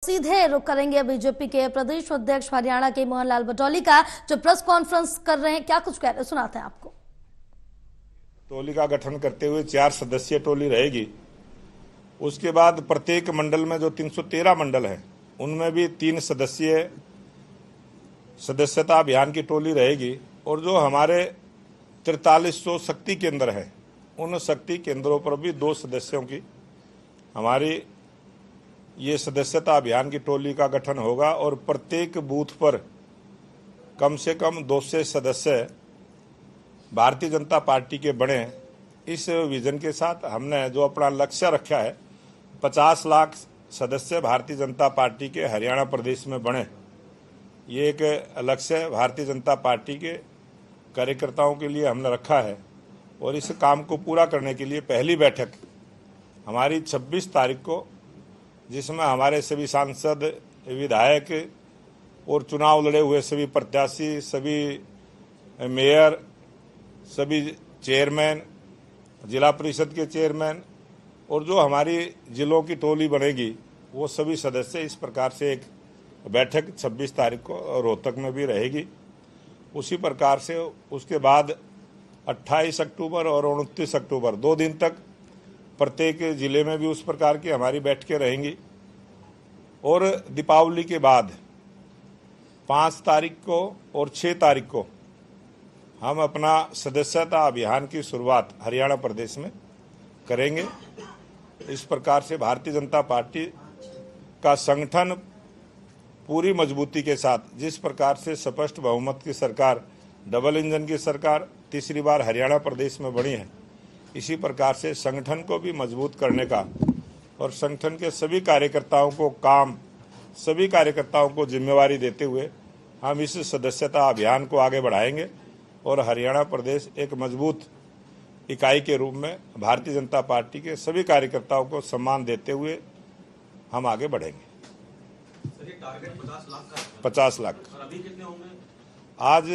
सीधे रुख करेंगे बीजेपी के प्रदेश अध्यक्ष हरियाणा के मोहन लाल बटौली का, जो प्रेस कॉन्फ्रेंस कर रहे हैं। क्या कुछ कह रहे हैं, सुनाते हैं आपको। टोली का गठन करते हुए 4 सदस्यीय टोली रहेगी। उसके बाद प्रत्येक मंडल में जो 313 मंडल हैं उनमें भी 3 सदस्यीय सदस्यता अभियान की टोली रहेगी। और जो हमारे 4300 शक्ति केंद्र हैं उन शक्ति केंद्रों पर भी 2 सदस्यों की हमारी ये सदस्यता अभियान की टोली का गठन होगा। और प्रत्येक बूथ पर कम से कम 200 सदस्य भारतीय जनता पार्टी के बने। इस विजन के साथ हमने जो अपना लक्ष्य रखा है 50 लाख सदस्य भारतीय जनता पार्टी के हरियाणा प्रदेश में बने, ये एक लक्ष्य भारतीय जनता पार्टी के कार्यकर्ताओं के लिए हमने रखा है। और इस काम को पूरा करने के लिए पहली बैठक हमारी 26 तारीख को, जिसमें हमारे सभी सांसद, विधायक और चुनाव लड़े हुए सभी प्रत्याशी, सभी मेयर, सभी चेयरमैन, जिला परिषद के चेयरमैन और जो हमारी जिलों की टोली बनेगी वो सभी सदस्य इस प्रकार से एक बैठक 26 तारीख को रोहतक में भी रहेगी। उसी प्रकार से उसके बाद 28 अक्टूबर और 29 अक्टूबर 2 दिन तक प्रत्येक जिले में भी उस प्रकार की हमारी बैठकें रहेंगी। और दीपावली के बाद 5 तारीख को और 6 तारीख को हम अपना सदस्यता अभियान की शुरुआत हरियाणा प्रदेश में करेंगे। इस प्रकार से भारतीय जनता पार्टी का संगठन पूरी मजबूती के साथ, जिस प्रकार से स्पष्ट बहुमत की सरकार, डबल इंजन की सरकार तीसरी बार हरियाणा प्रदेश में बनी है, इसी प्रकार से संगठन को भी मजबूत करने का और संगठन के सभी कार्यकर्ताओं को काम, सभी कार्यकर्ताओं को जिम्मेवारी देते हुए हम इस सदस्यता अभियान को आगे बढ़ाएंगे। और हरियाणा प्रदेश एक मजबूत इकाई के रूप में भारतीय जनता पार्टी के सभी कार्यकर्ताओं को सम्मान देते हुए हम आगे बढ़ेंगे। सर, ये टारगेट 50 लाख का है। 50 लाख। और अभी कितने होंगे? आज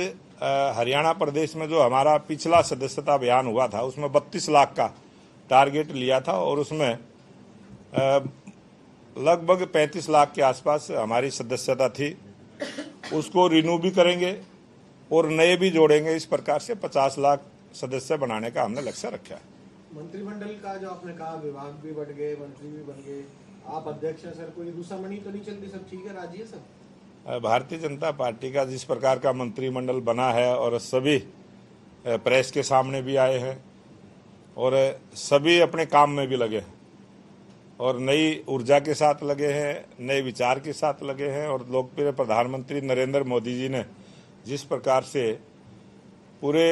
हरियाणा प्रदेश में जो हमारा पिछला सदस्यता अभियान हुआ था उसमें 32 लाख का टारगेट लिया था और उसमें लगभग 35 लाख के आसपास हमारी सदस्यता थी। उसको रिन्यू भी करेंगे और नए भी जोड़ेंगे। इस प्रकार से 50 लाख सदस्य बनाने का हमने लक्ष्य रखा है। मंत्रिमंडल का जो आपने कहा, विभाग भी बढ़ गए, मंत्री भी बन गए, आप अध्यक्ष हैं सर, कोई दुश्मनी तो नहीं चलती? सब ठीक है, राजी है सब? भारतीय जनता पार्टी का जिस प्रकार का मंत्रिमंडल बना है और सभी प्रेस के सामने भी आए हैं और सभी अपने काम में भी लगे हैं और नई ऊर्जा के साथ लगे हैं, नए विचार के साथ लगे हैं। और लोकप्रिय प्रधानमंत्री नरेंद्र मोदी जी ने जिस प्रकार से पूरे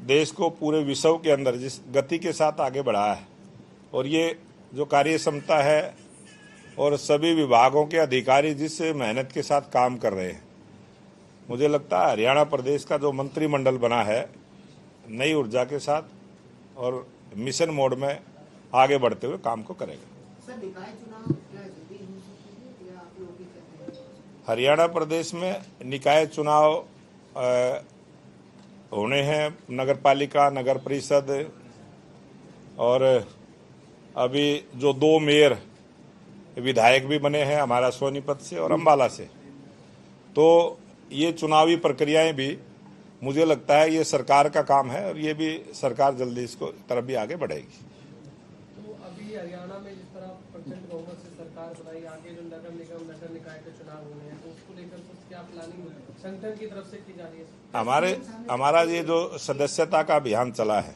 देश को पूरे विश्व के अंदर जिस गति के साथ आगे बढ़ाया है और ये जो कार्य क्षमता है और सभी विभागों के अधिकारी जिस मेहनत के साथ काम कर रहे हैं, मुझे लगता है हरियाणा प्रदेश का जो मंत्रिमंडल बना है नई ऊर्जा के साथ और मिशन मोड में आगे बढ़ते हुए काम को करेगा। सर, निकाय चुनाव क्या जल्दी हो सकते हैं या आप लोग भी कहते हैं? हरियाणा प्रदेश में निकाय चुनाव होने हैं, नगर पालिका, नगर परिषद और अभी जो 2 मेयर विधायक भी बने हैं हमारा सोनीपत से और अम्बाला से। तो ये चुनावी प्रक्रियाएं भी मुझे लगता है ये सरकार का काम है और ये भी सरकार जल्दी इसको तरफ भी आगे बढ़ेगी। तो अभी हरियाणा में जिस तरह प्रचंड बहुमत से सरकार बनाई, आगे जो नगर निगम, नगर निकाय के चुनाव होने हैं, तो उसको लेकर क्या प्लानिंग संगठन की तरफ से की जा रही है? हमारा ये जो सदस्यता का अभियान चला है,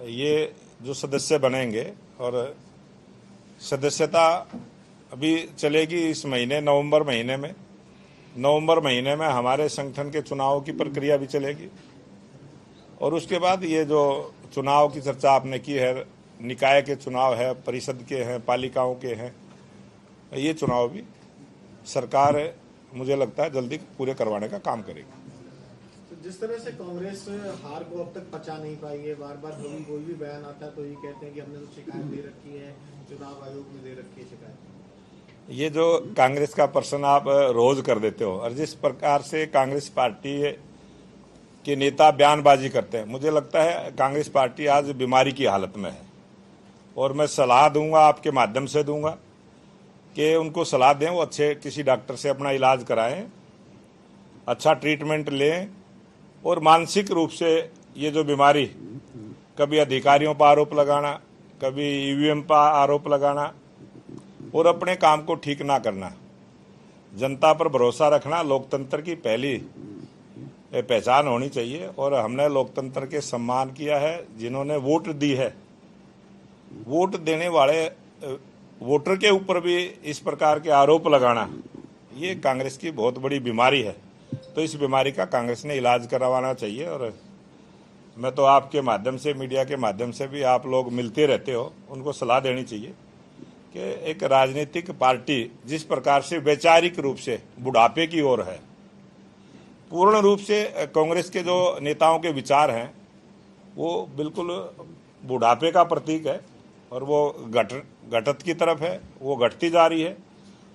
ये जो सदस्य बनेंगे और सदस्यता अभी चलेगी इस महीने नवंबर महीने में हमारे संगठन के चुनाव की प्रक्रिया भी चलेगी। और उसके बाद ये जो चुनाव की चर्चा आपने की है, निकाय के चुनाव है, परिषद के हैं, पालिकाओं के हैं, ये चुनाव भी सरकार मुझे लगता है जल्दी पूरे करवाने का काम करेगी। तो जिस तरह से कांग्रेस हार को अब तक पचा नहीं पाई है, बार बार कोई भी बयान आता है तो ये कहते हैं कि हमने तो शिकायत दे रखी है, चुनाव आयोग में दे रखी है शिकायत। ये जो कांग्रेस का प्रश्न आप रोज कर देते हो और जिस प्रकार से कांग्रेस पार्टी के नेता बयानबाजी करते हैं, मुझे लगता है कांग्रेस पार्टी आज बीमारी की हालत में है। और मैं सलाह दूंगा, आपके माध्यम से दूंगा कि उनको सलाह दें वो अच्छे किसी डॉक्टर से अपना इलाज कराएं, अच्छा ट्रीटमेंट लें, और मानसिक रूप से ये जो बीमारी, कभी अधिकारियों पर आरोप लगाना, कभी ईवीएम पर आरोप लगाना और अपने काम को ठीक ना करना, जनता पर भरोसा रखना लोकतंत्र की पहली पहचान होनी चाहिए। और हमने लोकतंत्र के सम्मान किया है। जिन्होंने वोट दी है, वोट देने वाले वोटर के ऊपर भी इस प्रकार के आरोप लगाना, ये कांग्रेस की बहुत बड़ी बीमारी है। तो इस बीमारी का कांग्रेस ने इलाज करवाना चाहिए। और मैं तो आपके माध्यम से, मीडिया के माध्यम से भी, आप लोग मिलते रहते हो, उनको सलाह देनी चाहिए कि एक राजनीतिक पार्टी जिस प्रकार से वैचारिक रूप से बुढ़ापे की ओर है, पूर्ण रूप से कांग्रेस के जो नेताओं के विचार हैं वो बिल्कुल बुढ़ापे का प्रतीक है और वो घटत की तरफ है, वो घटती जा रही है।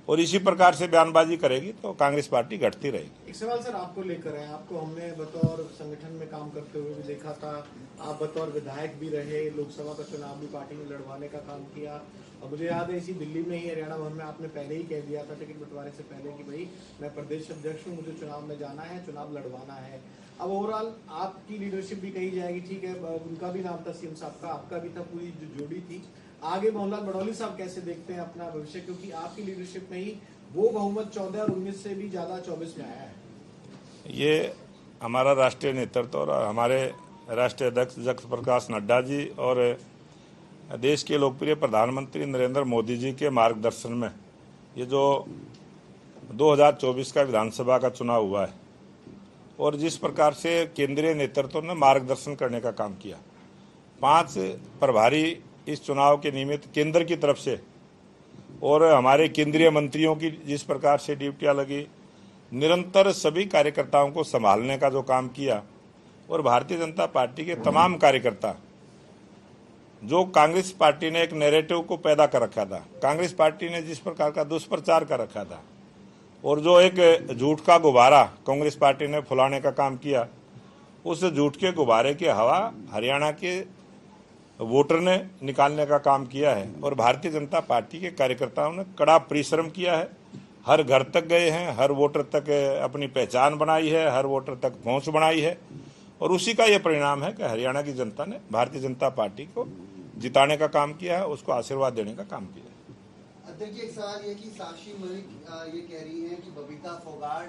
और इसी प्रकार से बयानबाजी करेगी तो कांग्रेस पार्टी घटती रहेगी। एक सवाल सर आपको लेकर है। आपको हमने बतौर संगठन में काम करते हुए भी देखा था, आप बतौर विधायक भी रहे, लोकसभा का चुनाव भी पार्टी ने लड़वाने का काम किया। और मुझे याद है इसी दिल्ली में ही, हरियाणा भवन में आपने पहले ही कह दिया था टिकट बंटवारे से पहले कि भाई मैं प्रदेश अध्यक्ष हूँ, मुझे चुनाव में जाना है, चुनाव लड़वाना है। अब ओवरऑल आपकी लीडरशिप भी कही जाएगी, ठीक है, उनका भी नाम था सीएम साहब का, आपका भी था, पूरी जो जोड़ी थी। आगे मोहनलाल बड़ौली साहब कैसे देखते हैं अपना भविष्य, क्योंकि आपकी लीडरशिप में ही वो बहुमत 14 और 19 से भी ज्यादा 24 में आया है। ये हमारा राष्ट्रीय नेतृत्व और हमारे राष्ट्रीय अध्यक्ष जगत प्रकाश नड्डा जी और देश के लोकप्रिय प्रधानमंत्री नरेंद्र मोदी जी के मार्गदर्शन में ये जो 2024 का विधानसभा का चुनाव हुआ है और जिस प्रकार से केंद्रीय नेतृत्व ने मार्गदर्शन करने का काम किया, 5 प्रभारी इस चुनाव के निमित्त केंद्र की तरफ से, और हमारे केंद्रीय मंत्रियों की जिस प्रकार से ड्यूटियां लगी, निरंतर सभी कार्यकर्ताओं को संभालने का जो काम किया, और भारतीय जनता पार्टी के तमाम कार्यकर्ता, जो कांग्रेस पार्टी ने एक नैरेटिव को पैदा कर रखा था, कांग्रेस पार्टी ने जिस प्रकार का दुष्प्रचार कर रखा था और जो एक झूठ का गुब्बारा कांग्रेस पार्टी ने फुलाने का काम किया, उस झूठ के गुब्बारे की हवा हरियाणा के वोटर ने निकालने का काम किया है। और भारतीय जनता पार्टी के कार्यकर्ताओं ने कड़ा परिश्रम किया है, हर घर तक गए हैं, हर वोटर तक अपनी पहचान बनाई है, हर वोटर तक पहुंच बनाई है, और उसी का ये परिणाम है कि हरियाणा की जनता ने भारतीय जनता पार्टी को जिताने का काम किया है, उसको आशीर्वाद देने का काम किया है। अध्यक्ष जी, एक सवाल ये कि साक्षी मलिक ये कह रही है कि Babita Phogat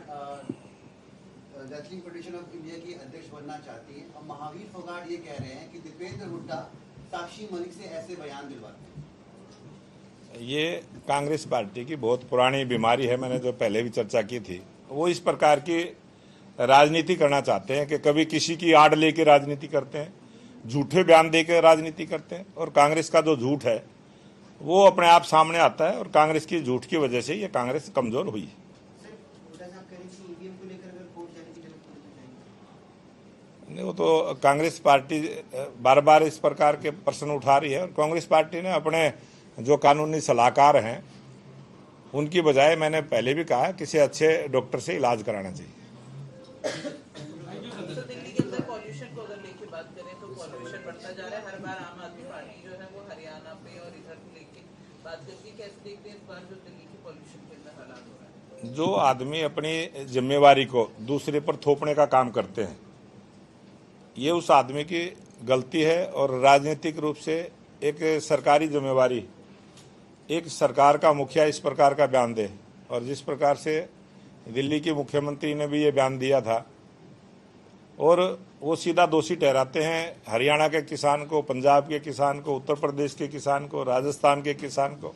wrestling federation of India की अध्यक्ष बनना चाहती है, और महावीर फोगाट ये कह रहे हैं कि दीपेंद्र हुड्डा साक्षी मलिक से ऐसे बयान दिलवाते हैं। ये कांग्रेस पार्टी की बहुत पुरानी बीमारी है, मैंने जो पहले भी चर्चा की थी। वो इस प्रकार की राजनीति करना चाहते हैं कि कभी किसी की आड़ लेके राजनीति करते हैं, झूठे बयान देकर राजनीति करते हैं, और कांग्रेस का जो झूठ है वो अपने आप सामने आता है, और कांग्रेस की झूठ की वजह से ये कांग्रेस कमजोर हुई है। नहीं, वो तो कांग्रेस पार्टी बार बार इस प्रकार के प्रश्न उठा रही है, और कांग्रेस पार्टी ने अपने जो कानूनी सलाहकार हैं उनकी बजाय, मैंने पहले भी कहा, किसी अच्छे डॉक्टर से इलाज कराना चाहिए। दिल्ली के अंदर पॉल्यूशन को अगर लेके बात करें तो पॉल्यूशन बढ़ता जा रहा है। हर बार आम आदमी पार्टी जो है वो हरियाणा पे और इधर लेके बात करती है। कैसे देखते हैं इस बार जो दिल्ली की पॉल्यूशन के अंदर हालात हो रहा है? जो आदमी अपनी जिम्मेवारी को दूसरे पर थोपने का काम करते हैं, ये उस आदमी की गलती है। और राजनीतिक रूप से एक सरकारी जिम्मेवारी, एक सरकार का मुखिया इस प्रकार का बयान दे, और जिस प्रकार से दिल्ली के मुख्यमंत्री ने भी ये बयान दिया था, और वो सीधा दोषी ठहराते हैं हरियाणा के किसान को, पंजाब के किसान को, उत्तर प्रदेश के किसान को, राजस्थान के किसान को।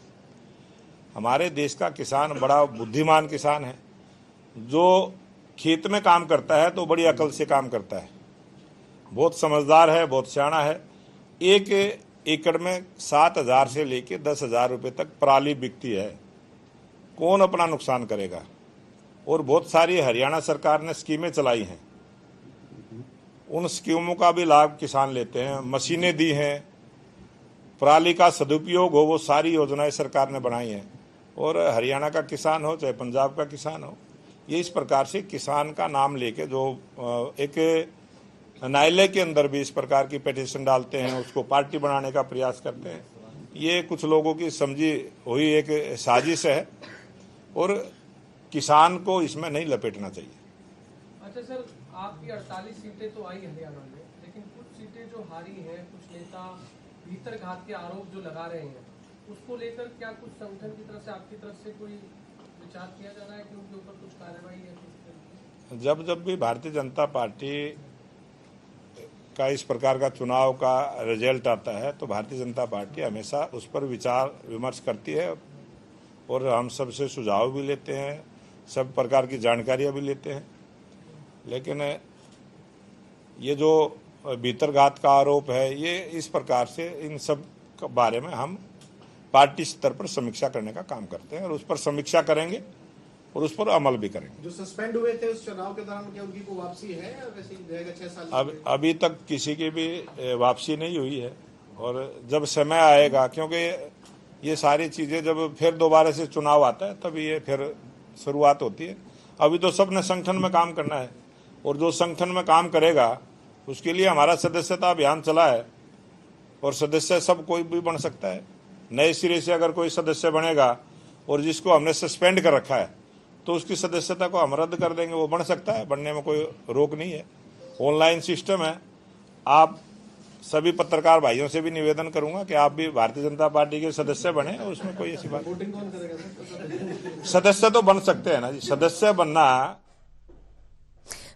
हमारे देश का किसान बड़ा बुद्धिमान किसान है, जो खेत में काम करता है तो बड़ी अकल से काम करता है, बहुत समझदार है, बहुत सियाना है। 1 एकड़ में 7,000 से लेके 10,000 रुपये तक पराली बिकती है, कौन अपना नुकसान करेगा? और बहुत सारी हरियाणा सरकार ने स्कीमें चलाई हैं, उन स्कीमों का भी लाभ किसान लेते हैं, मशीनें दी हैं, पराली का सदुपयोग हो, वो सारी योजनाएं सरकार ने बनाई हैं। और हरियाणा का किसान हो चाहे पंजाब का किसान हो, ये इस प्रकार से किसान का नाम लेके जो एक न्यायालय के अंदर भी इस प्रकार की पिटीशन डालते हैं, उसको पार्टी बनाने का प्रयास करते हैं, ये कुछ लोगों की समझी हुई एक साजिश है और किसान को इसमें नहीं लपेटना चाहिए। अच्छा सर, आपकी 48 सीटें तो आई हरियाणा में, लेकिन कुछ सीटें जो हारी हैं, कुछ नेता भीतरघात के आरोप जो लगा रहे हैं, उसको लेकर क्या कुछ संगठन की तरफ से, आपकी तरफ से कोई विचार किया जा रहा है कि उनके ऊपर कुछ कार्रवाई है? जब भी भारतीय जनता पार्टी का इस प्रकार का चुनाव का रिजल्ट आता है तो भारतीय जनता पार्टी हमेशा उस पर विचार विमर्श करती है और हम सबसे सुझाव भी लेते हैं, सब प्रकार की जानकारियां भी लेते हैं। लेकिन ये जो भीतरघात का आरोप है, ये इस प्रकार से इन सब के बारे में हम पार्टी स्तर पर समीक्षा करने का काम करते हैं और उस पर समीक्षा करेंगे और उस पर अमल भी करेंगे। जो सस्पेंड हुए थे उस चुनाव के दौरान, क्या उनकी कोई वापसी है या वैसे ही रहेगा 6 साल? अभी तक किसी की भी वापसी नहीं हुई है और जब समय आएगा, क्योंकि ये सारी चीजें जब फिर दोबारा से चुनाव आता है तब ये फिर शुरुआत होती है। अभी तो सबने संगठन में काम करना है और जो संगठन में काम करेगा उसके लिए हमारा सदस्यता अभियान चला है और सदस्य सब कोई भी बन सकता है। नए सिरे से अगर कोई सदस्य बनेगा और जिसको हमने सस्पेंड कर रखा है तो उसकी सदस्यता को हम रद्द कर देंगे, वो बन सकता है, बनने में कोई रोक नहीं है। ऑनलाइन सिस्टम है। आप सभी पत्रकार भाइयों से भी निवेदन करूंगा कि आप भी भारतीय जनता पार्टी के सदस्य बने, और उसमें कोई ऐसी बात। वोटिंग कौन करेगा सर? सदस्य तो बन सकते हैं ना जी, सदस्य बनना